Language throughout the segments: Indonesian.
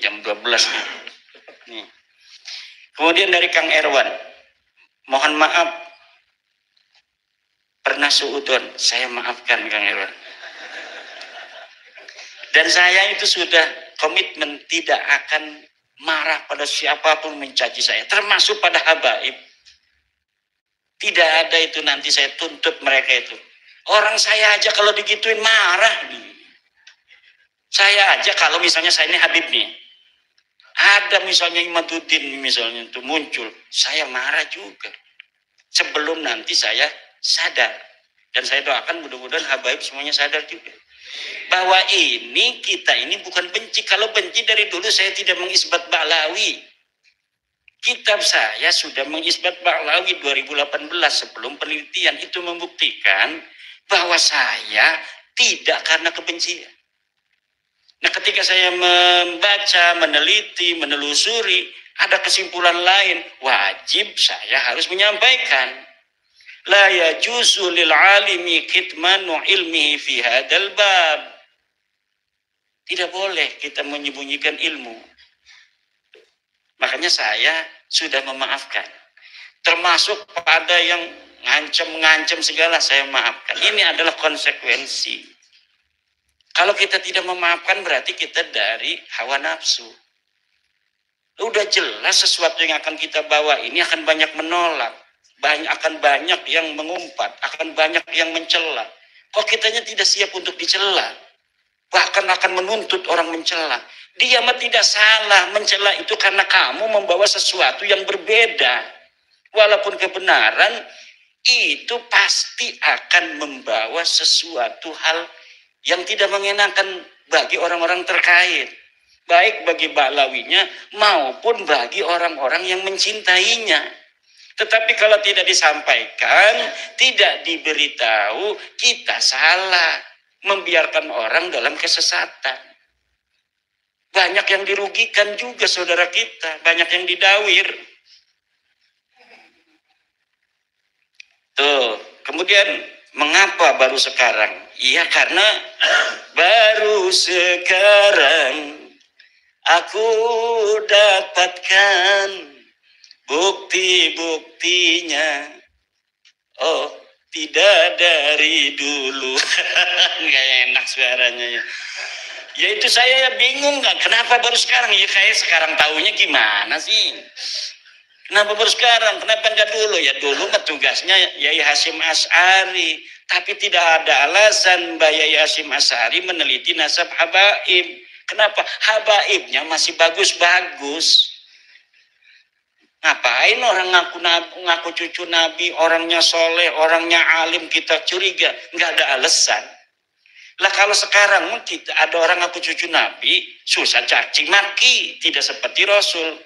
jam 12 nih. Nih. Kemudian dari Kang Erwan, mohon maaf pernah suudon, saya maafkan Kang Erwan. Dan saya itu sudah komitmen tidak akan marah pada siapapun mencaci saya, termasuk pada habaib. Tidak ada itu nanti saya tuntut mereka itu. Orang saya aja kalau digituin marah. Saya aja kalau misalnya saya ini Habib nih, ada misalnya Imaduddin misalnya itu muncul, saya marah juga. Sebelum nanti saya sadar. Dan saya doakan mudah-mudahan habaib semuanya sadar juga. Bahwa kita ini bukan benci. Kalau benci dari dulu saya tidak mengisbat Ba'lawi. Kitab saya sudah mengisbat Ba'lawi 2018 sebelum penelitian itu membuktikan bahwa saya tidak karena kebencian. Nah, ketika saya membaca, meneliti, menelusuri, ada kesimpulan lain, wajib saya harus menyampaikan. La yajuzu lil alimi kitmanu ilmihi fi hadzal bab. Tidak boleh kita menyembunyikan ilmu. Makanya saya sudah memaafkan. Termasuk pada yang ngancam segala saya maafkan. Ini adalah konsekuensi. Kalau kita tidak memaafkan berarti kita dari hawa nafsu. Udah jelas sesuatu yang akan kita bawa ini akan banyak menolak. Akan banyak yang mengumpat. Akan banyak yang mencela. Kok kitanya tidak siap untuk dicela? Bahkan akan menuntut orang mencela. Dia mah tidak salah mencela itu karena kamu membawa sesuatu yang berbeda. Walaupun kebenaran itu pasti akan membawa sesuatu hal yang tidak mengenakan bagi orang-orang terkait. Baik bagi Ba'lawinya maupun bagi orang-orang yang mencintainya. Tetapi kalau tidak disampaikan, tidak diberitahu, kita salah. Membiarkan orang dalam kesesatan. Banyak yang dirugikan juga saudara kita. Banyak yang didawir. Tuh, kemudian mengapa baru sekarang? Iya karena baru sekarang aku dapatkan bukti-buktinya. Oh, tidak dari dulu. Nggak enak suaranya ya. Ya itu saya bingung kan. Kenapa baru sekarang? Ya kayak sekarang tahunya gimana sih? Kenapa baru sekarang? Kenapa enggak dulu? Ya dulu mah tugasnya Yai Hasyim Asy'ari. Tapi tidak ada alasan Mbak Yai Hasyim Asy'ari meneliti nasab habaib. Kenapa? Habaibnya masih bagus-bagus. Ngapain orang ngaku cucu Nabi, orangnya soleh, orangnya alim, kita curiga? Nggak ada alasan. Lah kalau sekarang kita ada orang ngaku cucu Nabi, susah caci maki, tidak seperti Rasul.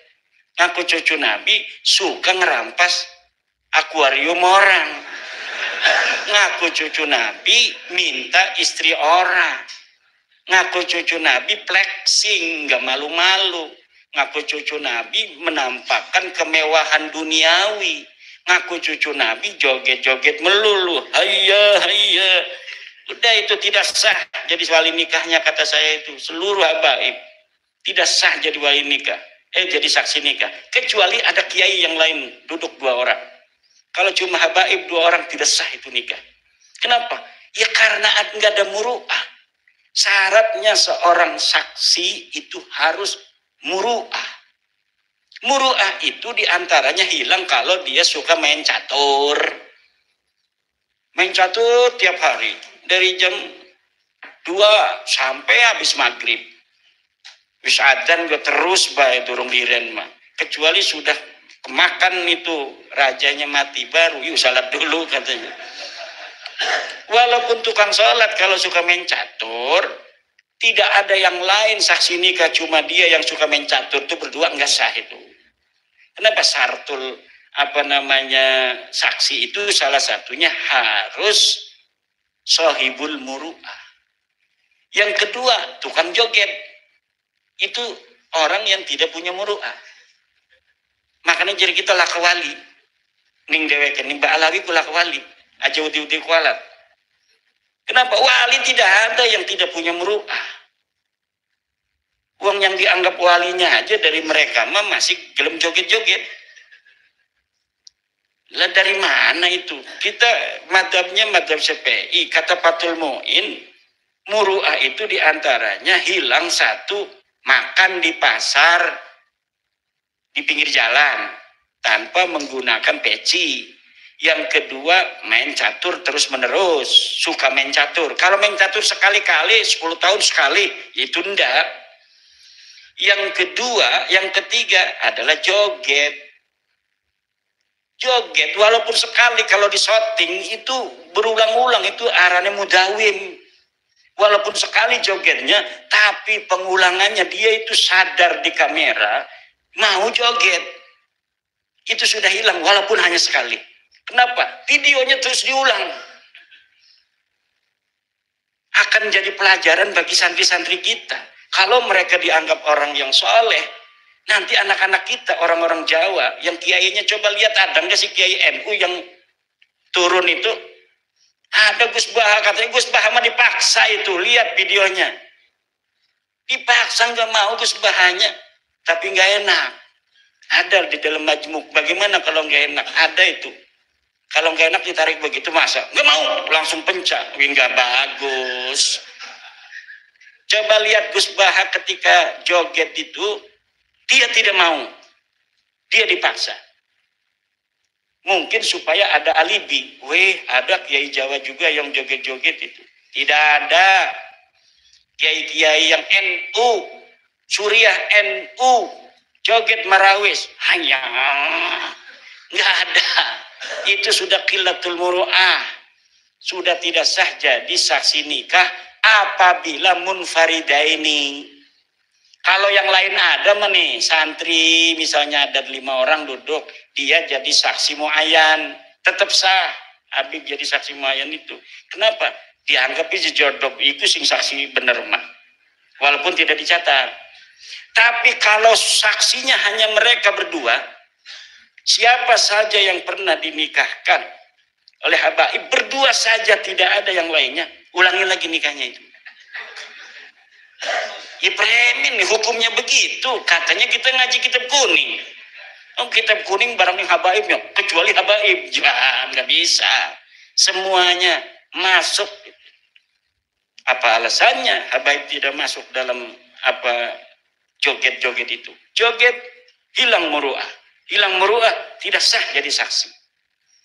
Ngaku cucu Nabi, suka ngerampas akuarium orang. Ngaku cucu Nabi, minta istri orang. Ngaku cucu Nabi, flexing, nggak malu-malu. Ngaku cucu Nabi menampakkan kemewahan duniawi. Ngaku cucu Nabi joget-joget melulu. Hayya, hayya. Udah itu tidak sah jadi wali nikahnya kata saya itu. Seluruh habaib tidak sah jadi wali nikah. Jadi saksi nikah. Kecuali ada kiai yang lain duduk 2 orang. Kalau cuma habaib 2 orang tidak sah itu nikah. Kenapa? Ya karena nggak ada muru'ah. Syaratnya seorang saksi itu harus muru'ah. Muru'ah itu diantaranya hilang kalau dia suka main catur. Main catur tiap hari. Dari jam 2 sampai habis maghrib. Wis adzan gue terus bae durung diren mah. Kecuali sudah kemakan itu rajanya mati baru yuk salat dulu katanya. Walaupun tukang salat kalau suka main catur, tidak ada yang lain saksi nikah cuma dia yang suka main catur itu berdua enggak sah itu. Kenapa syartul saksi itu salah satunya harus sahibul muru'ah. Yang kedua, tukang joget. Itu orang yang tidak punya muru'ah. Makanya jadi kita lakawali. Ning deweke, ning Ba'lawi ku lakawali. Aja uti-uti kualat. Kenapa? Wali tidak ada yang tidak punya muru'ah. Uang Orang yang dianggap walinya aja dari mereka mah masih gelem joget-joget. Lah dari mana itu? Kita madhabnya madhab Syafi'i, kata Fathul Mu'in, muru'ah itu diantaranya hilang satu, makan di pasar, di pinggir jalan, tanpa menggunakan peci. Yang kedua, main catur terus menerus, suka main catur. Kalau main catur sekali-kali, 10 tahun sekali, itu enggak. Yang kedua, yang ketiga adalah joget. Joget, walaupun sekali kalau di syuting itu berulang-ulang, itu arane mudawim. Walaupun sekali jogetnya, tapi pengulangannya dia itu sadar di kamera, mau joget. Itu sudah hilang, walaupun hanya sekali. Kenapa? Videonya terus diulang. Akan jadi pelajaran bagi santri-santri kita. Kalau mereka dianggap orang yang soleh, nanti anak-anak kita, orang-orang Jawa, yang kiainya, coba lihat ada nggak sih kiai NU yang turun itu? Ada Gus Baha, katanya Gus Baha mah dipaksa itu, lihat videonya. Dipaksa nggak mau Gus Bahanya, tapi nggak enak. Ada di dalam majmuk, bagaimana kalau nggak enak? Ada itu. Kalau nggak enak ditarik begitu, masa? Nggak mau, langsung pencak. Wih, nggak bagus. Coba lihat Gus Baha ketika joget itu, dia tidak mau. Dia dipaksa. Mungkin supaya ada alibi. Weh, ada kiai Jawa juga yang joget-joget itu. Tidak ada. Kiai-kiai yang NU, Suriah NU, joget marawis. Hanya, nggak ada. Itu sudah qillatul muru'ah. Sudah tidak sah jadi saksi nikah apabila munfaridaini. Kalau yang lain ada nih, santri misalnya ada 5 orang duduk, dia jadi saksi muayyan, tetap sah. Habib jadi saksi muayyan itu. Kenapa? Dianggap itu jodoh, itu sing saksi bener mah. Walaupun tidak dicatat. Tapi kalau saksinya hanya mereka berdua, siapa saja yang pernah dinikahkan oleh habaib berdua saja, tidak ada yang lainnya, ulangi lagi nikahnya itu. Ipremin nih hukumnya begitu. Katanya kita ngaji kitab kuning. Oh, kitab kuning barang yang habaibnya, kecuali habaib. Jangan, nggak bisa. Semuanya masuk. Apa alasannya habaib tidak masuk dalam apa joget-joget itu? Joget hilang muru'ah. Hilang muru'ah, tidak sah jadi saksi.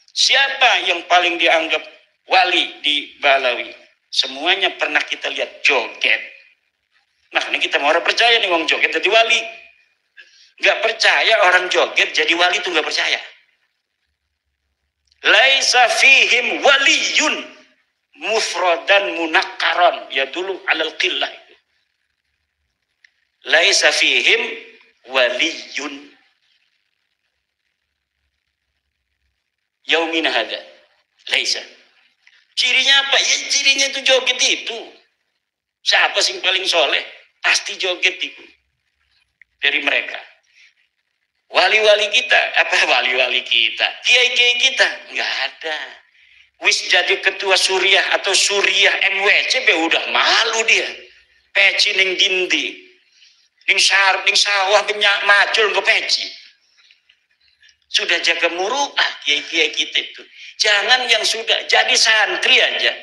Siapa yang paling dianggap wali di Balawi? Semuanya pernah kita lihat joget. Nah, ini kita mau orang percaya nih wong joget jadi wali. Nggak percaya orang joget jadi wali itu nggak percaya. Laisa fihim waliyun mufradan munakkaron, ya dulu alal qillah itu. Laisa fihim waliyun yaumina hada. Laisa. Cirinya apa? Ya cirinya itu joget itu. Siapa sih paling soleh? Pasti joget itu dari mereka. Wali-wali kita, apa wali-wali kita? Kiai-kiai kita nggak ada. Wis jadi ketua Suriah atau Suriah MWC, udah malu dia. Peci ning dindi, ning sawah benyak macul ke peci. Sudah jaga muru'ah kiai-kiai kita itu. Jangan yang sudah jadi santri aja,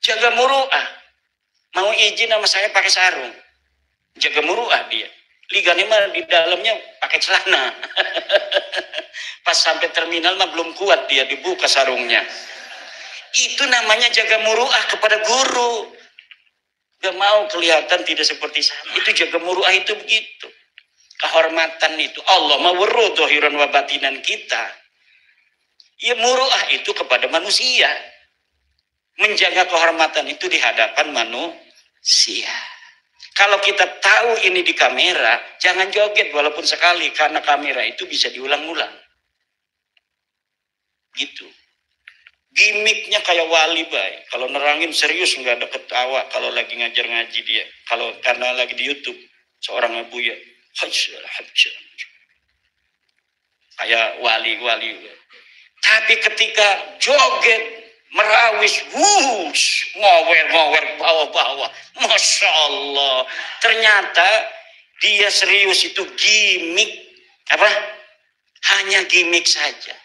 jaga muru'ah. Mau izin sama saya pakai sarung, jaga muru'ah dia. Liganya mah di dalamnya pakai celana. Pas sampai terminal mah belum kuat dia, dibuka sarungnya. Itu namanya jaga muru'ah kepada guru. Gak mau kelihatan tidak seperti saya. Itu jaga muru'ah itu begitu. Kehormatan itu. Allah mawurru dohiran wabatinan kita. Ya muru'ah itu kepada manusia. Menjaga kehormatan itu di hadapan manusia. Kalau kita tahu ini di kamera, jangan joget walaupun sekali, karena kamera itu bisa diulang-ulang. Gitu. Gimiknya kayak wali baik. Kalau nerangin serius nggak ada ketawa. Kalau lagi ngajar ngaji dia. Kalau karena lagi di YouTube, seorang ibu ya, kayak wali-wali. Tapi ketika joget, merawis, ngower bawah-bawah. Masya Allah. Ternyata dia serius, itu gimmick. Apa? Hanya gimmick saja.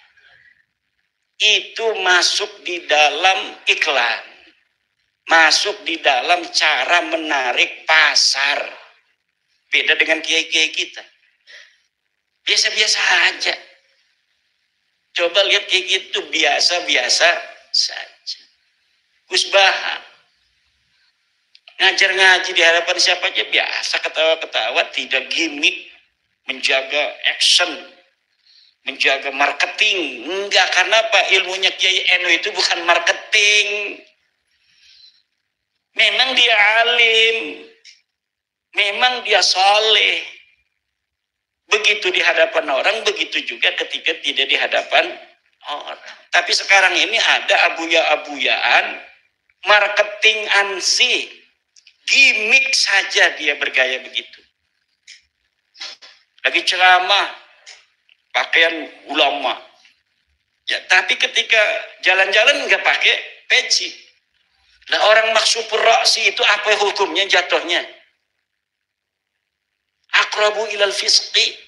Itu masuk di dalam iklan. Masuk di dalam cara menarik pasar. Beda dengan kiai-kiai kita. Biasa-biasa aja. Coba lihat kayak gitu, biasa-biasa saja. Gus Baha ngajar ngaji di hadapan siapa aja biasa, ketawa-ketawa, tidak gimmick, menjaga action, menjaga marketing. Enggak, karena apa? Ilmunya Kiai Eno itu bukan marketing. Memang dia alim, memang dia soleh. Begitu di hadapan orang, begitu juga ketika tidak di hadapan orang. Tapi sekarang ini ada abuya-abuyaan, marketing ansi, gimmick saja dia bergaya begitu. Lagi ceramah, pakaian ulama. Ya, tapi ketika jalan-jalan nggak pakai peci. Nah, orang maksupur ra'si itu apa hukumnya jatuhnya? Akrabu ilal fisqi.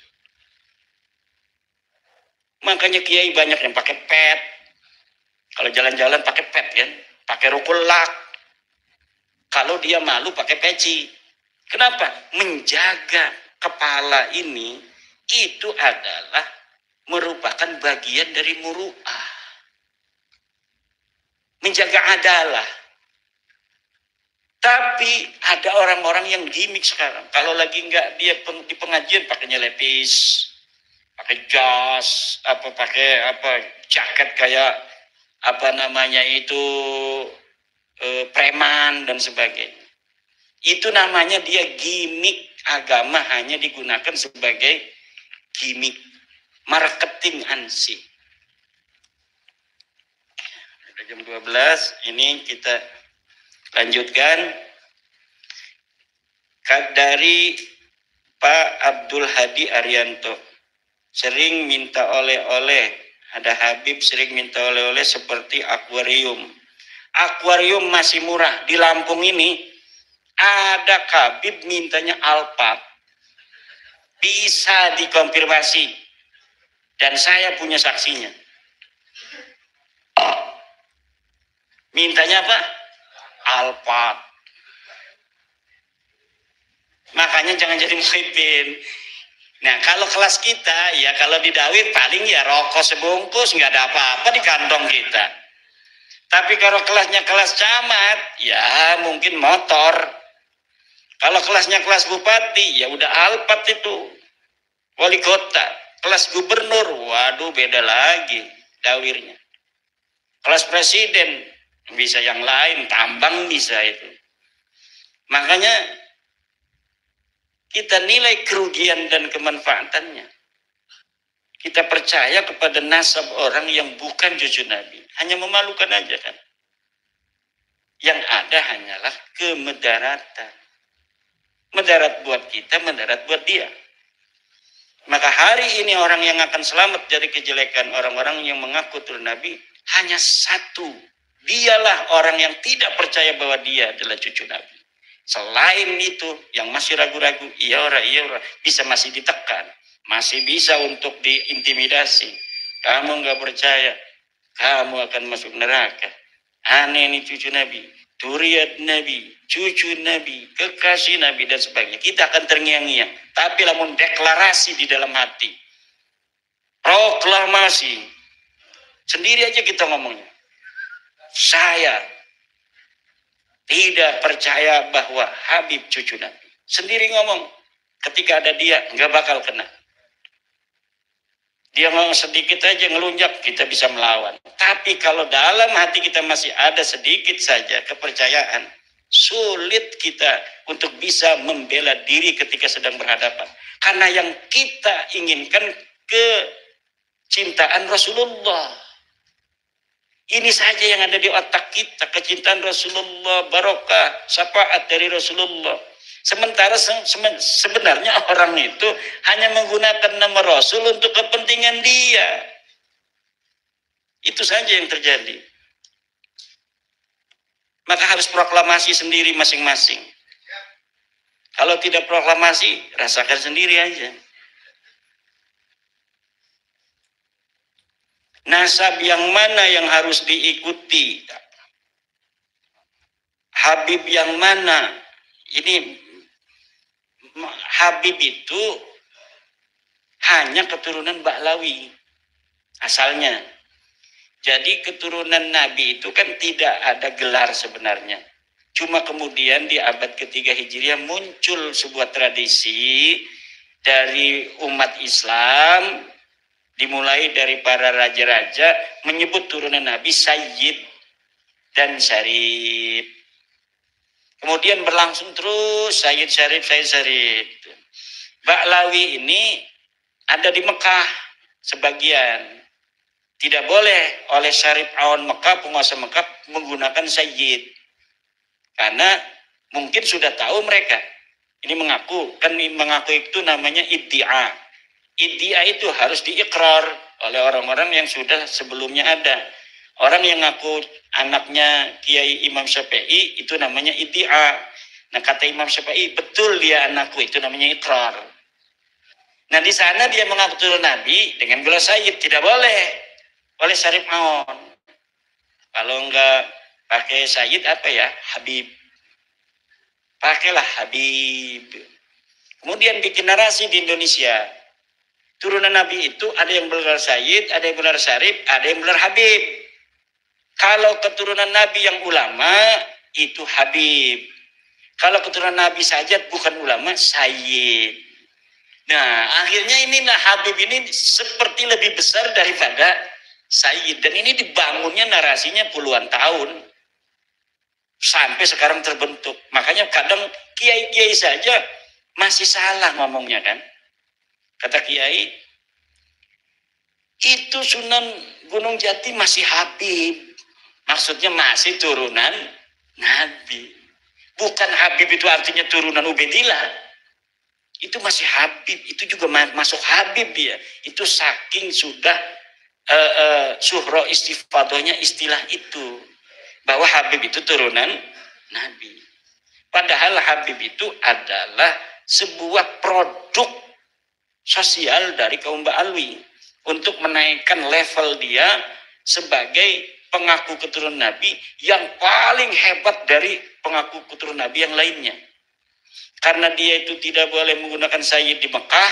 Makanya kiai banyak yang pakai pet. Kalau jalan-jalan pakai pet kan, pakai rukul lak. Kalau dia malu pakai peci. Kenapa? Menjaga kepala ini itu adalah merupakan bagian dari muru'ah. Menjaga adalah. Tapi ada orang-orang yang gimmick sekarang. Kalau lagi nggak dia di pengajian pakainya lepis, pakai jas, pakai jaket kayak itu preman dan sebagainya. Itu namanya dia gimmick. Agama hanya digunakan sebagai gimmick, marketing ansi. Sudah jam 12, ini kita lanjutkan dari Pak Abdul Hadi Arianto. Sering minta oleh-oleh, ada Habib sering minta oleh-oleh seperti akuarium. Akuarium masih murah. Di Lampung ini ada Habib mintanya Alphard. Bisa dikonfirmasi. Dan saya punya saksinya. Mintanya apa? Alphard. Makanya jangan jadi muhibin. Nah, kalau kelas kita, ya kalau di Dawit paling ya rokok sebungkus, nggak ada apa-apa di kantong kita. Tapi kalau kelasnya kelas camat, ya mungkin motor. Kalau kelasnya kelas bupati, ya udah Alphard itu. Wali kota. Kelas gubernur, waduh beda lagi dawirnya. Kelas presiden, bisa yang lain, tambang bisa itu. Makanya kita nilai kerugian dan kemanfaatannya. Kita percaya kepada nasab orang yang bukan cucu Nabi. Hanya memalukan aja kan. Yang ada hanyalah kemedaratan. Mendarat buat kita, mendarat buat dia. Maka hari ini orang yang akan selamat dari kejelekan orang-orang yang mengaku turun Nabi hanya satu. Dialah orang yang tidak percaya bahwa dia adalah cucu Nabi. Selain itu, yang masih ragu-ragu, iya ora, bisa masih ditekan. Masih bisa untuk diintimidasi. Kamu nggak percaya, kamu akan masuk neraka. Aneh ini cucu Nabi, duriat Nabi, cucu Nabi, kekasih Nabi, dan sebagainya. Kita akan terngiang-ngiang. Tapi lamun deklarasi di dalam hati, proklamasi, sendiri aja kita ngomongnya. Saya tidak percaya bahwa Habib cucu Nabi. Sendiri ngomong, ketika ada dia, nggak bakal kena. Dia ngomong sedikit aja ngelunjak, kita bisa melawan. Tapi kalau dalam hati kita masih ada sedikit saja kepercayaan, sulit kita untuk bisa membela diri ketika sedang berhadapan. Karena yang kita inginkan kecintaan Rasulullah. Ini saja yang ada di otak kita, kecintaan Rasulullah, barokah, syafaat dari Rasulullah. Sementara sebenarnya orang itu hanya menggunakan nama Rasul untuk kepentingan dia. Itu saja yang terjadi. Maka harus proklamasi sendiri masing-masing. Kalau tidak proklamasi, rasakan sendiri aja. Nasab yang mana yang harus diikuti? Habib yang mana? Ini Habib itu hanya keturunan Ba'lawi asalnya. Jadi keturunan Nabi itu kan tidak ada gelar sebenarnya. Cuma kemudian di abad ketiga Hijriah muncul sebuah tradisi dari umat Islam, dimulai dari para raja-raja menyebut turunan Nabi Sayyid dan Syarif. Kemudian berlangsung terus Sayyid Syarif, Sayyid Syarif. Ba'lawi ini ada di Mekah sebagian. Tidak boleh oleh Syarif Awan Mekah, penguasa Mekah menggunakan Sayyid. Karena mungkin sudah tahu mereka. Ini mengaku, kan mengaku itu namanya iddia. Iddia itu harus diikrar oleh orang-orang yang sudah sebelumnya ada. Orang yang ngaku anaknya Kiai Imam Syafi'i itu namanya iddia. Nah kata Imam Syafi'i, betul dia anakku, itu namanya ikrar. Nah di sana dia mengaku turun Nabi dengan gelar Sayyid, tidak boleh oleh Syarif Aon. Kalau enggak pakai Sayyid apa ya? Habib. Pakailah Habib. Kemudian bikin narasi di Indonesia. Turunan Nabi itu ada yang bergelar Sayyid, ada yang bergelar Syarif, ada yang bergelar Habib. Kalau keturunan Nabi yang ulama, itu Habib. Kalau keturunan Nabi saja bukan ulama, Sayyid. Nah, akhirnya inilah Habib ini seperti lebih besar daripada Sayyid. Dan ini dibangunnya narasinya puluhan tahun. Sampai sekarang terbentuk. Makanya kadang kiai-kiai saja masih salah ngomongnya kan. Kata kiai, itu Sunan Gunung Jati masih Habib. Maksudnya masih turunan Nabi. Bukan Habib itu artinya turunan Ubaidillah. Itu masih Habib. Itu juga masuk Habib ya. Itu saking sudah suhro istifadohnya istilah itu. Bahwa Habib itu turunan Nabi. Padahal Habib itu adalah sebuah produk sosial dari kaum Ba'alwi. Untuk menaikkan level dia sebagai pengaku keturunan Nabi yang paling hebat dari pengaku keturunan Nabi yang lainnya. Karena dia itu tidak boleh menggunakan Sayyid di Mekah,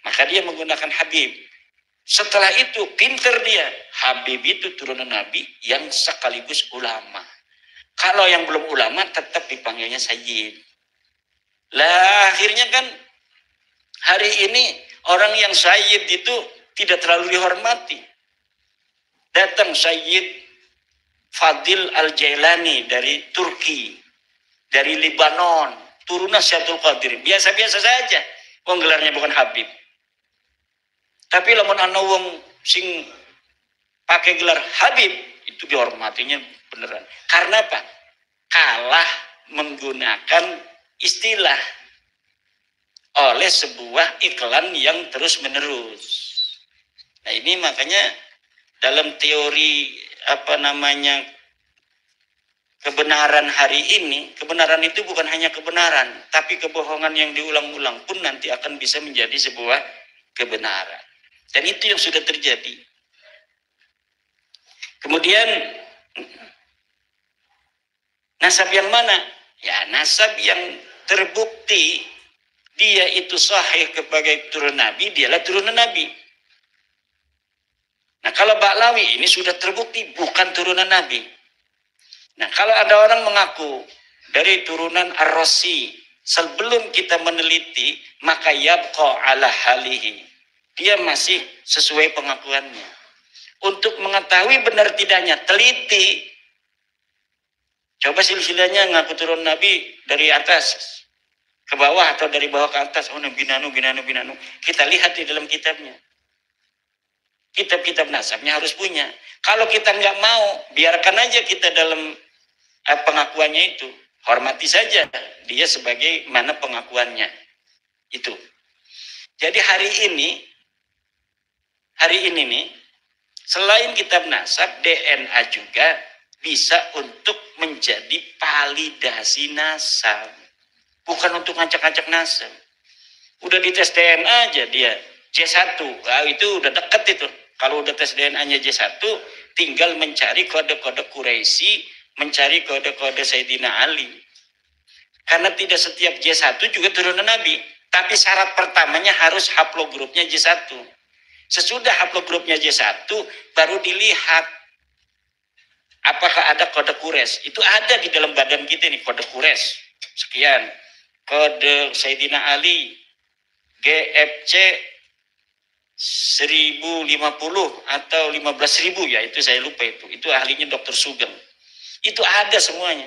maka dia menggunakan Habib. Setelah itu pinter dia. Habib itu turunan Nabi yang sekaligus ulama. Kalau yang belum ulama tetap dipanggilnya Sayyid. Lah akhirnya kan hari ini orang yang Sayyid itu tidak terlalu dihormati. Datang Sayyid Fadil Al-Jailani dari Turki, dari Lebanon, turunan Syaikhul Qadir. Biasa-biasa saja. Wong gelarnya bukan Habib. Tapi lamun ana wong sing pakai gelar Habib itu dihormatinya beneran. Karena apa? Kalah menggunakan istilah oleh sebuah iklan yang terus-menerus. Nah, ini makanya dalam teori kebenaran hari ini, kebenaran itu bukan hanya kebenaran, tapi kebohongan yang diulang-ulang pun nanti akan bisa menjadi sebuah kebenaran. Dan itu yang sudah terjadi. Kemudian nasab yang mana? Ya, nasab yang terbukti dia itu sahih sebagai turunan Nabi, dialah turunan Nabi. Nah, kalau Ba'lawi ini sudah terbukti bukan turunan Nabi. Nah, kalau ada orang mengaku dari turunan Ar-Rasi, sebelum kita meneliti, maka yabqa ala halihi. Dia masih sesuai pengakuannya. Untuk mengetahui benar tidaknya, teliti. Coba silsilahnya ngaku turun Nabi dari atas ke bawah atau dari bawah ke atas. Oh, binanu. Kita lihat di dalam kitabnya. Kitab-kitab nasabnya harus punya. Kalau kita nggak mau, biarkan aja kita dalam pengakuannya itu. Hormati saja dia sebagai mana pengakuannya. Itu. Jadi hari ini nih, selain kitab nasab, DNA juga bisa untuk menjadi validasi nasab. Bukan untuk ngacak-ngacak nasab. Udah dites DNA aja dia J1. Nah, itu udah deket itu. Kalau udah tes DNA-nya J1, tinggal mencari kode-kode Quraisy, mencari kode-kode Sayyidina Ali. Karena tidak setiap J1 juga turunan Nabi. Tapi syarat pertamanya harus haplogrupnya J1. Sesudah haplogrupnya J1, baru dilihat apakah ada kode Quraisy. Itu ada di dalam badan kita nih, kode Quraisy. Sekian. Kode Sayyidina Ali, GFC 1050 atau 15.000 ya, itu saya lupa itu. Itu ahlinya Dr. Sugeng. Itu ada semuanya.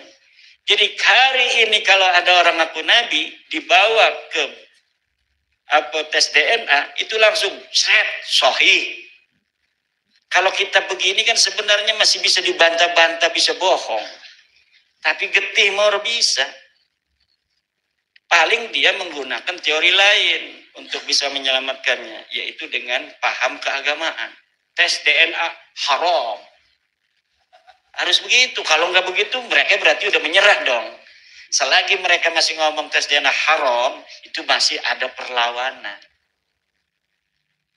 Jadi hari ini kalau ada orang ngaku Nabi dibawa ke tes DNA, itu langsung sahih. Kalau kita begini kan sebenarnya masih bisa dibantah-bantah, bisa bohong. Tapi getih mau bisa. Paling dia menggunakan teori lain untuk bisa menyelamatkannya, yaitu dengan paham keagamaan. Tes DNA haram. Harus begitu. Kalau nggak begitu, mereka berarti udah menyerah dong. Selagi mereka masih ngomong tes DNA haram, itu masih ada perlawanan.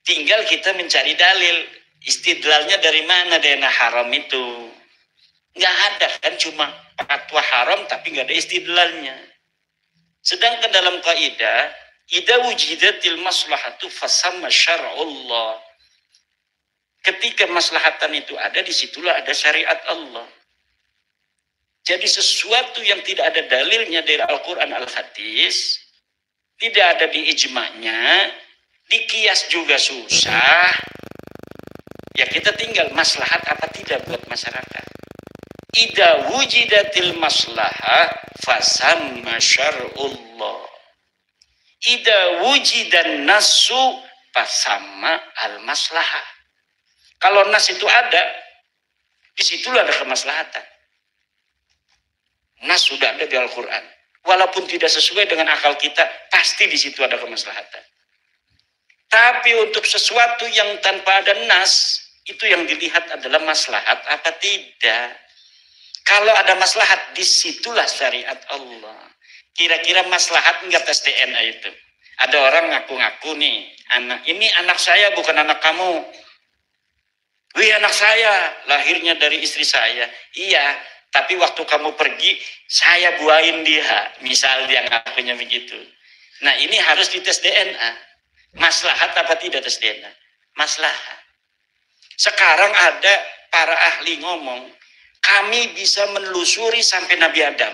Tinggal kita mencari dalil. Istidlalnya dari mana DNA haram itu? Nggak ada kan, cuma fatwa haram tapi nggak ada istidlalnya. Sedangkan dalam kaidah, idza wujidatil maslahatu fasamma syar'ullah. Ketika maslahatan itu ada, disitulah ada syariat Allah. Jadi sesuatu yang tidak ada dalilnya dari Al-Quran Al-Hadis, tidak ada di ijma'nya, dikias juga susah, ya kita tinggal maslahat apa tidak buat masyarakat. Idza wujidatil maslahah fasamma syar'ullah. Idza wujidan nasu fasamma al-maslahah. Kalau nas itu ada, disitulah ada kemaslahatan. Nas sudah ada di Al-Quran. Walaupun tidak sesuai dengan akal kita, pasti di situ ada kemaslahatan. Tapi untuk sesuatu yang tanpa ada nas, itu yang dilihat adalah maslahat apa tidak. Kalau ada maslahat, disitulah syariat Allah. Kira-kira maslahat enggak tes DNA itu? Ada orang ngaku-ngaku nih, ini anak saya bukan anak kamu. Wih, anak saya, lahirnya dari istri saya. Iya, tapi waktu kamu pergi, saya buahin dia. Misal dia ngakunya begitu. Nah, ini harus dites DNA. Maslahat apa tidak tes DNA? Maslahat. Sekarang ada para ahli ngomong, kami bisa menelusuri sampai Nabi Adam.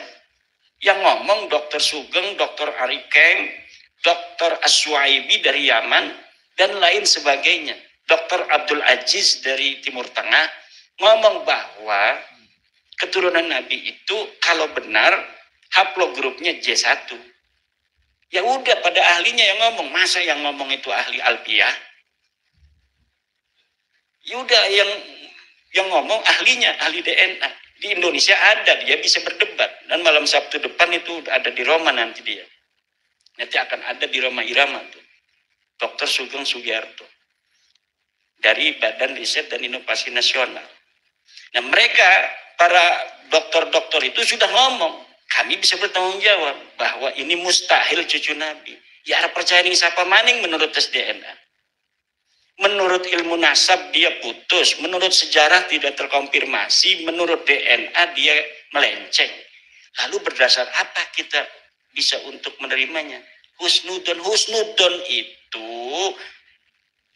Yang ngomong Dr. Sugeng, Dr. Arikeng, Dr. Aswaibi dari Yaman, dan lain sebagainya. Dr. Abdul Aziz dari Timur Tengah ngomong bahwa keturunan Nabi itu kalau benar haplogrupnya J1. Ya udah, pada ahlinya yang ngomong. Masa yang ngomong itu ahli alfiah? Ya udah, yang ngomong ahlinya, ahli DNA. Di Indonesia ada, dia bisa berdebat. Dan malam Sabtu depan itu ada di Roma nanti dia. Nanti akan ada di Roma Irama tuh. Dr. Sugeng Sugiarto. Dari Badan Riset dan Inovasi Nasional. Nah, mereka, para dokter-dokter itu sudah ngomong, kami bisa bertanggung jawab bahwa ini mustahil cucu Nabi. Ya, percaya nih siapa maning menurut tes DNA. Menurut ilmu nasab dia putus, menurut sejarah tidak terkonfirmasi, menurut DNA dia melenceng. Lalu berdasar apa kita bisa untuk menerimanya? Husnudon itu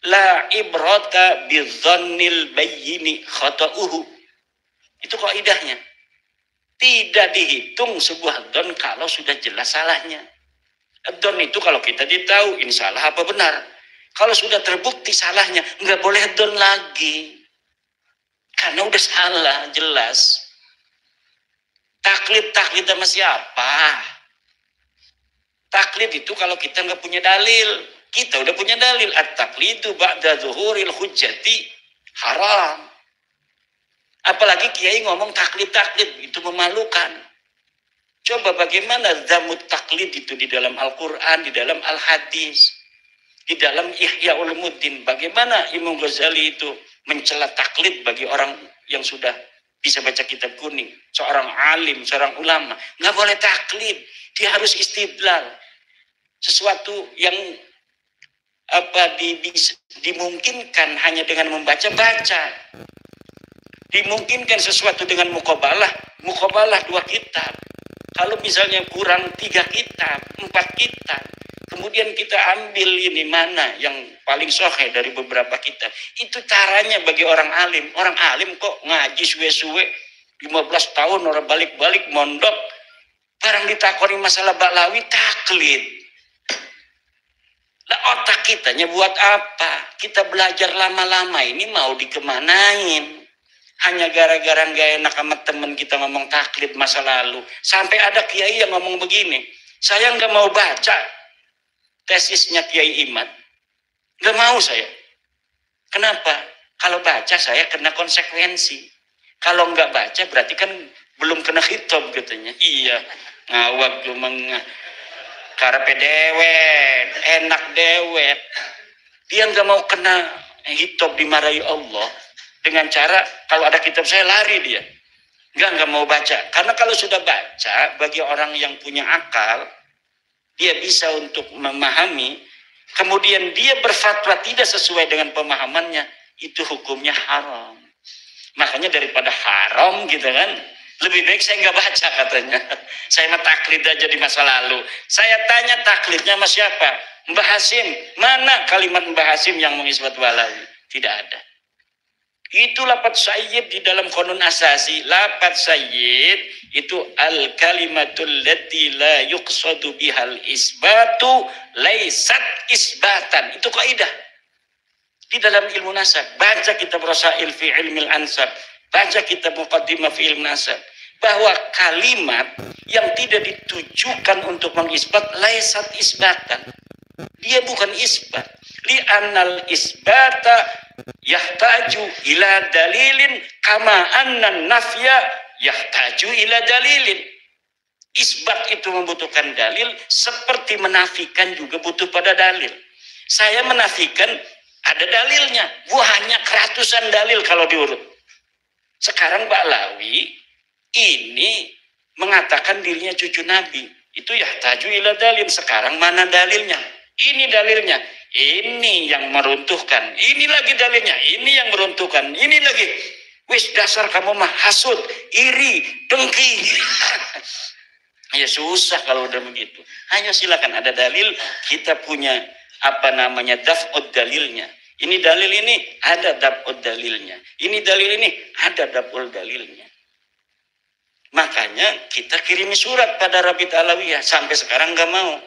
la ibrata bidzannil bayyini khata'uhu. Itu kaidahnya. Tidak dihitung sebuah don kalau sudah jelas salahnya. Don itu kalau kita ditahu ini salah apa benar. Kalau sudah terbukti salahnya, nggak boleh don lagi. Karena udah salah, jelas. Taklid sama siapa? Taklid itu kalau kita nggak punya dalil. Kita udah punya dalil. At-taqlidu ba'da zuhuril hujjati haram. Apalagi kiai ngomong taklid, itu memalukan. Coba bagaimana zamut taklid itu di dalam Al-Quran, di dalam Al-Hadis, di dalam Ihya Ulumuddin. Bagaimana Imam Ghazali itu mencela taklid bagi orang yang sudah bisa baca kitab kuning, seorang alim, seorang ulama, nggak boleh taklid, dia harus istidlal. Sesuatu yang dimungkinkan hanya dengan membaca, baca. Dimungkinkan sesuatu dengan muqabalah 2 kitab. Kalau misalnya kurang 3 kitab, 4 kitab, kemudian kita ambil ini mana yang paling sahih dari beberapa kitab. Itu caranya bagi orang alim. Orang alim kok ngaji suwe-suwe 15 tahun orang balik-balik mondok, barang ditakoni masalah baklawi taklid. Lah otak kitanya buat apa? Kita belajar lama-lama ini mau dikemanain? Hanya gara-gara gak enak sama temen kita ngomong taklid masa lalu. Sampai ada kiai yang ngomong begini, saya nggak mau baca tesisnya Kiai Imad. Nggak mau saya. Kenapa? Kalau baca saya kena konsekuensi. Kalau nggak baca berarti kan belum kena khitab katanya. Iya, ngawak lumang karepe dewet, enak dewet. Dia nggak mau kena khitab dimarahi Allah. Dengan cara kalau ada kitab saya lari dia. Nggak mau baca. Karena kalau sudah baca, bagi orang yang punya akal, dia bisa untuk memahami, kemudian dia berfatwa tidak sesuai dengan pemahamannya, itu hukumnya haram. Makanya daripada haram gitu kan, lebih baik saya nggak baca katanya. Saya mah taklid aja di masa lalu. Saya tanya taklidnya sama siapa? Mbah Hasim. Mana kalimat Mbah Hasim yang mengisbat walawi? Tidak ada. Itu lafaz sayyid di dalam qanun asasi. Lafaz sayyid itu al kalimatul lati la yuqsadu bihal isbatu laisat isbatan. Itu kaidah di dalam ilmu nasab. Baca kitab Rasail fi ilmil ansab, baca kitab Muqaddimah fi ilmu nasab, bahwa kalimat yang tidak ditujukan untuk mengisbat laisat isbatan. Dia bukan isbat. Li'annal isbata yahtaju ila dalilin kama anna nafya yahtaju ila dalilin. Isbat itu membutuhkan dalil, seperti menafikan juga butuh pada dalil. Saya menafikan ada dalilnya, banyak ratusan dalil kalau diurut. Sekarang Mbak Lawi ini mengatakan dirinya cucu Nabi, itu yahtaju ila dalil. Sekarang mana dalilnya? Ini dalilnya, ini yang meruntuhkan, ini lagi dalilnya, ini yang meruntuhkan, ini lagi. Wis dasar kamu mah hasud, iri, dengki. Ya susah kalau udah begitu. Ayo silakan ada dalil, kita punya daf'ud dalilnya. Ini dalil ini ada daf'ud dalilnya. Ini dalil ini ada daf'ul dalilnya. Makanya kita kirimi surat pada Rabit Alawiyah, sampai sekarang nggak mau.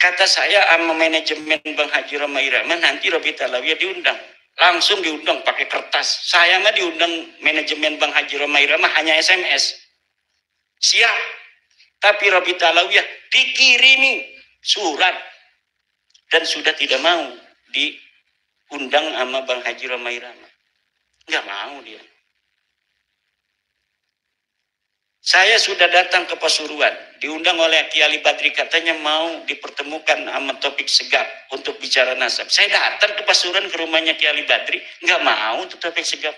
Kata saya sama manajemen Bang Haji Roma Irama, nanti Rabit Alawiyah diundang. Langsung diundang pakai kertas. Saya mah diundang manajemen Bang Haji Roma Irama hanya SMS. Siap. Tapi Rabit Alawiyah dikirimi surat. Dan sudah tidak mau diundang sama Bang Haji Roma Irama. Nggak mau dia. Saya sudah datang ke Pasuruan, diundang oleh Ki Ali Badri, katanya mau dipertemukan sama Topik Segap untuk bicara nasab. Saya datang ke Pasuruan ke rumahnya Ki Ali Badri, nggak mau untuk Topik Segap.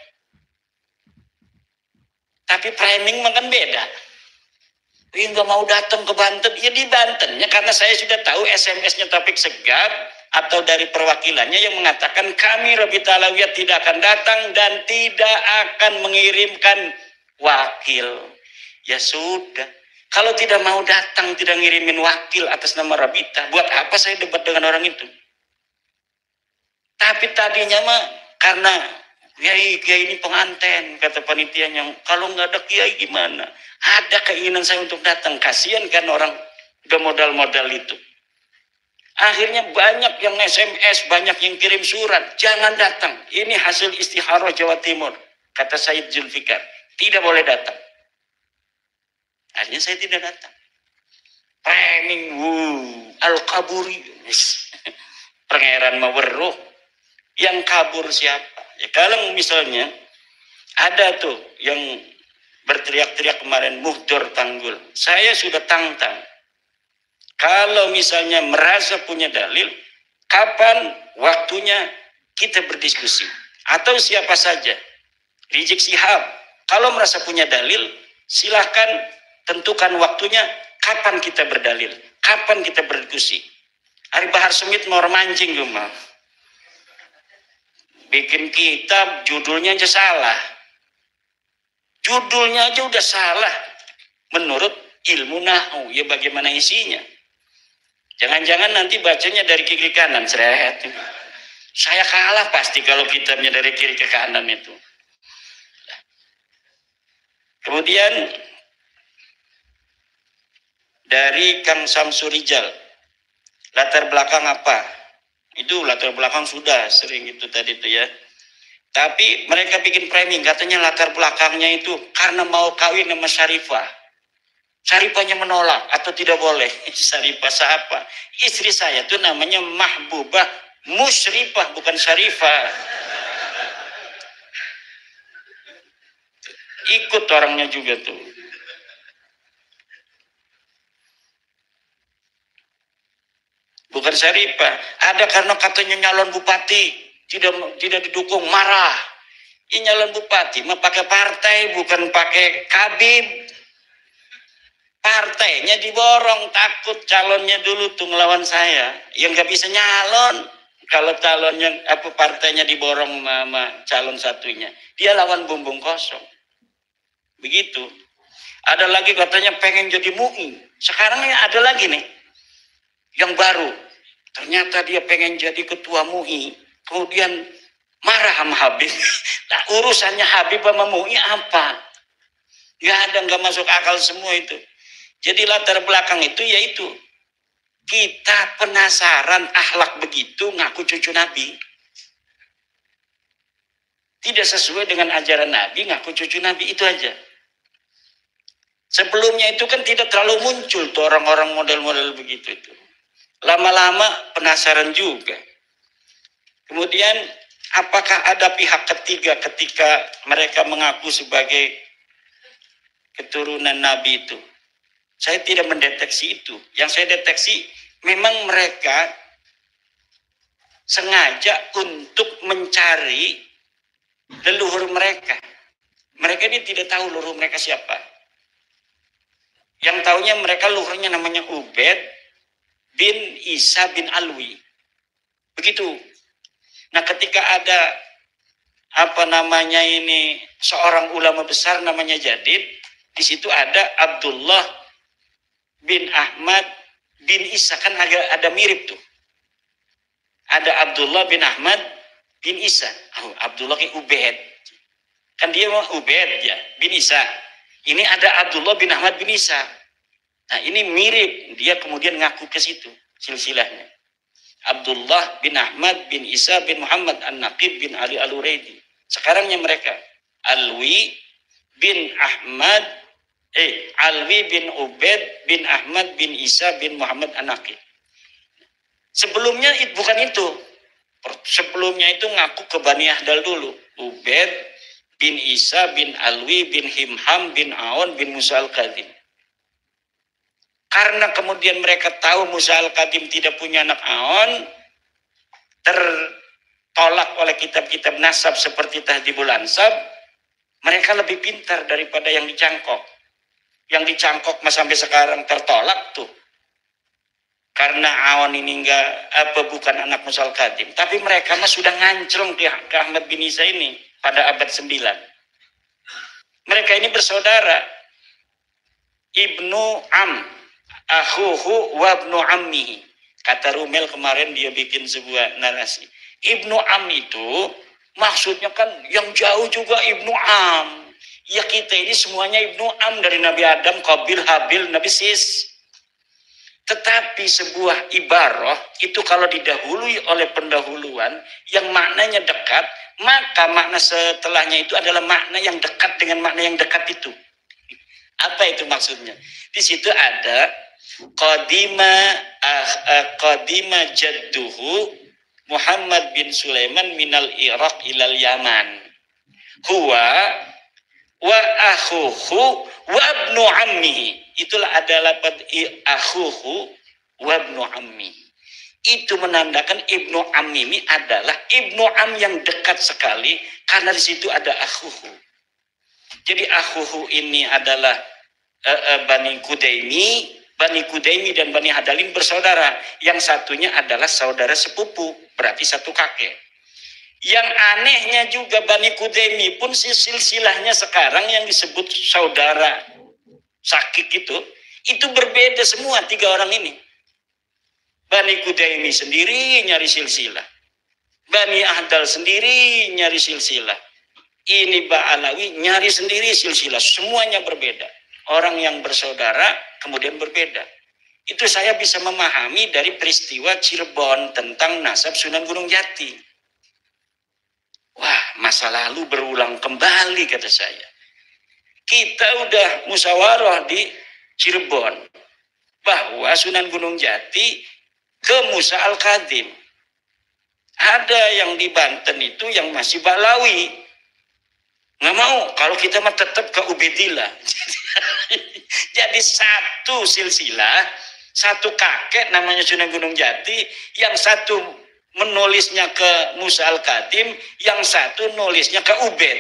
Tapi framing makan beda. Ini nggak mau datang ke Banten, ya di Bantennya karena saya sudah tahu SMS-nya Topik Segap atau dari perwakilannya yang mengatakan kami Rabit Alawiyah tidak akan datang dan tidak akan mengirimkan wakil. Ya sudah, kalau tidak mau datang, tidak ngirimin wakil atas nama Rabita, buat apa saya debat dengan orang itu? Tapi tadinya mah karena kiai ini penganten, kata panitianya, kalau nggak ada kiai gimana? Ada keinginan saya untuk datang, kasihan kan orang udah modal-modal itu. Akhirnya banyak yang SMS, banyak yang kirim surat, jangan datang. Ini hasil istikharah Jawa Timur, kata Said Zulfikar, tidak boleh datang. Akhirnya saya tidak datang. Framing, al-kaburi. Pangeran Maweruh. Yang kabur siapa? Ya, kalau misalnya ada tuh yang berteriak-teriak kemarin, Muhdor Tanggul. Saya sudah tantang. Kalau misalnya merasa punya dalil, kapan waktunya kita berdiskusi? Atau siapa saja Rizik Syihab, kalau merasa punya dalil, silahkan tentukan waktunya kapan kita berdalil, kapan kita berdiskusi. Ari Bahar Smith mau remancing mah. Bikin kitab judulnya aja salah. Judulnya aja udah salah. Menurut ilmu nahu, ya bagaimana isinya? Jangan-jangan nanti bacanya dari kiri ke kanan, seret. Saya kalah pasti kalau kitabnya dari kiri ke kanan itu. Kemudian dari Kang Samsurijal, latar belakang apa? Itu latar belakang sudah sering itu tadi itu ya. Tapi mereka bikin framing, katanya latar belakangnya itu karena mau kawin sama Syarifah. Syarifahnya menolak atau tidak boleh. Syarifah siapa? Istri saya tuh namanya Mahbubah Musyrifah, bukan Syarifah. Ikut orangnya juga tuh. Bukan Syarifah. Ada karena katanya nyalon bupati tidak didukung, marah. Ini nyalon bupati mah pakai partai, bukan pakai kabin. Partainya diborong, takut calonnya dulu tuh ngelawan saya, yang nggak bisa nyalon. Kalau calonnya partainya diborong sama calon satunya, dia lawan bumbung kosong. Begitu. Ada lagi katanya pengen jadi MUI. Sekarang ada lagi nih yang baru. Ternyata dia pengen jadi ketua MUI, kemudian marah sama Habib. Nah, urusannya Habib sama MUI apa? Nggak masuk akal semua itu. Jadi latar belakang itu yaitu kita penasaran akhlak begitu ngaku cucu Nabi. Tidak sesuai dengan ajaran Nabi, ngaku cucu Nabi, itu aja. Sebelumnya itu kan tidak terlalu muncul tuh orang-orang model-model begitu itu. Lama-lama penasaran juga. Kemudian apakah ada pihak ketiga ketika mereka mengaku sebagai keturunan Nabi itu? Saya tidak mendeteksi itu. Yang saya deteksi memang mereka sengaja untuk mencari leluhur mereka. Mereka ini tidak tahu leluhur mereka siapa. Yang tahunya mereka leluhurnya namanya Ubaid bin Isa bin Alwi. Begitu. Nah, ketika ada seorang ulama besar namanya Jadid, di situ ada Abdullah bin Ahmad bin Isa, kan ada mirip tuh. Ada Abdullah bin Ahmad bin Isa. Abdullah bin Ubaid. Kan dia mau Ubaid ya, bin Isa. Ini ada Abdullah bin Ahmad bin Isa. Nah, ini mirip. Dia kemudian ngaku ke situ silsilahnya. Abdullah bin Ahmad bin Isa bin Muhammad An-Naqib bin Ali Al-Uraidi. Sekarangnya mereka Alwi bin Alwi bin Ubaid bin Ahmad bin Isa bin Muhammad An-Naqib. Sebelumnya bukan itu. Sebelumnya itu ngaku ke Bani Ahdal dulu. Ubaid bin Isa bin Alwi bin Himham bin Aon bin Musa Al-Qadim. Karena kemudian mereka tahu Musa Al-Qadim tidak punya anak Aon, tertolak oleh kitab-kitab nasab seperti Tahdhibul Ansab, mereka lebih pintar daripada yang dicangkok. Yang dicangkok sampai sekarang tertolak tuh. Karena Aon ini bukan anak Musa Al-Qadim. Tapi mereka sudah ngancrong ke Ahmad bin Isa ini pada abad 9. Mereka ini bersaudara. Ibnu Am, akhuhu wabnu ammihi. Kata Rumel kemarin dia bikin sebuah narasi. Ibnu Am itu maksudnya kan yang jauh juga Ibnu Am. Ya kita ini semuanya Ibnu Am, dari Nabi Adam, Qabil, Habil, Nabi Sis. Tetapi sebuah ibarah itu kalau didahului oleh pendahuluan yang maknanya dekat, maka makna setelahnya itu adalah makna yang dekat dengan makna yang dekat itu. Apa itu maksudnya? Di situ ada qadima jadduhu Muhammad bin Sulaiman minal Iraq ilal Yaman. Huwa wa akhuhu wa ibnu ammihi. Itulah adalah akhuhu wa ibnu ammi. Itu menandakan Ibnu Am ini adalah Ibnu Am yang dekat sekali, karena di situ ada akhuhu. Jadi akhuhu ini adalah Bani Kudaimi dan Bani Hadalin bersaudara. Yang satunya adalah saudara sepupu, berarti satu kakek. Yang anehnya juga Bani Kudaimi pun silsilahnya sekarang yang disebut saudara sakit itu berbeda semua tiga orang ini. Bani Kudaimi sendiri nyari silsilah, Bani Ahdal sendiri nyari silsilah, ini Ba'alawi nyari sendiri silsilah, semuanya berbeda. Orang yang bersaudara kemudian berbeda. Itu saya bisa memahami dari peristiwa Cirebon tentang nasab Sunan Gunung Jati. Wah, masa lalu berulang kembali, kata saya. Kita udah musyawarah di Cirebon bahwa Sunan Gunung Jati ke Musa Al-Kadim. Ada yang di Banten itu yang masih Ba'alawi. Nggak mau, kalau kita mah tetap ke Ubedillah. Jadi satu silsilah, satu kakek namanya Sunan Gunung Jati, yang satu menulisnya ke Musa Al-Kadim, yang satu nulisnya ke Ubed.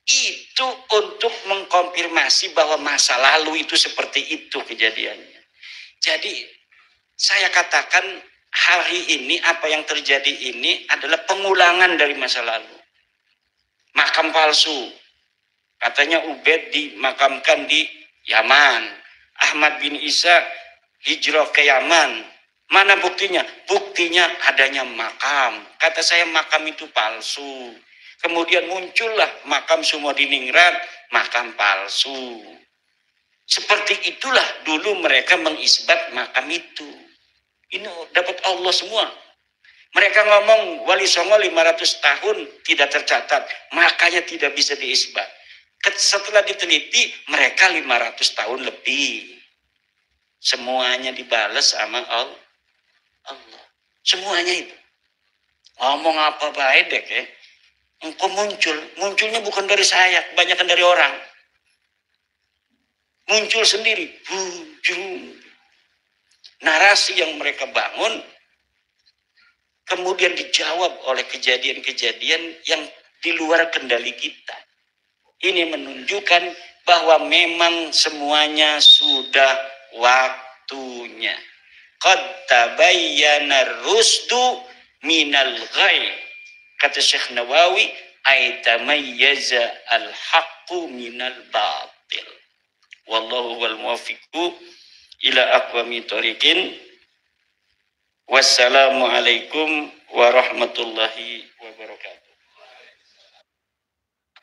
Itu untuk mengkonfirmasi bahwa masa lalu itu seperti itu kejadiannya. Jadi saya katakan hari ini apa yang terjadi ini adalah pengulangan dari masa lalu. Makam palsu. Katanya Ubed dimakamkan di Yaman. Ahmad bin Isa hijrah ke Yaman. Mana buktinya? Buktinya adanya makam. Kata saya makam itu palsu. Kemudian muncullah makam Sumodiningrat, makam palsu. Seperti itulah dulu mereka mengisbat makam itu. Ini dapat Allah semua. Mereka ngomong Wali Songo 500 tahun tidak tercatat, makanya tidak bisa diisbat. Setelah diteliti, mereka 500 tahun lebih. Semuanya dibalas sama Allah. Semuanya itu. Ngomong apa baik deh ya. Engkau munculnya bukan dari saya, kebanyakan dari orang. Muncul sendiri. Narasi yang mereka bangun kemudian dijawab oleh kejadian-kejadian yang di luar kendali kita. Ini menunjukkan bahwa memang semuanya sudah waktunya. Qad tabayyana rusdu minal ghai. Kata Syekh Nawawi, ay tamayyaza al-haqqu minal batil. Wallahu wal muwaffiqu ila aqwami thoriqin. Wassalamualaikum warahmatullahi wabarakatuh.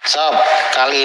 Sob, kali ini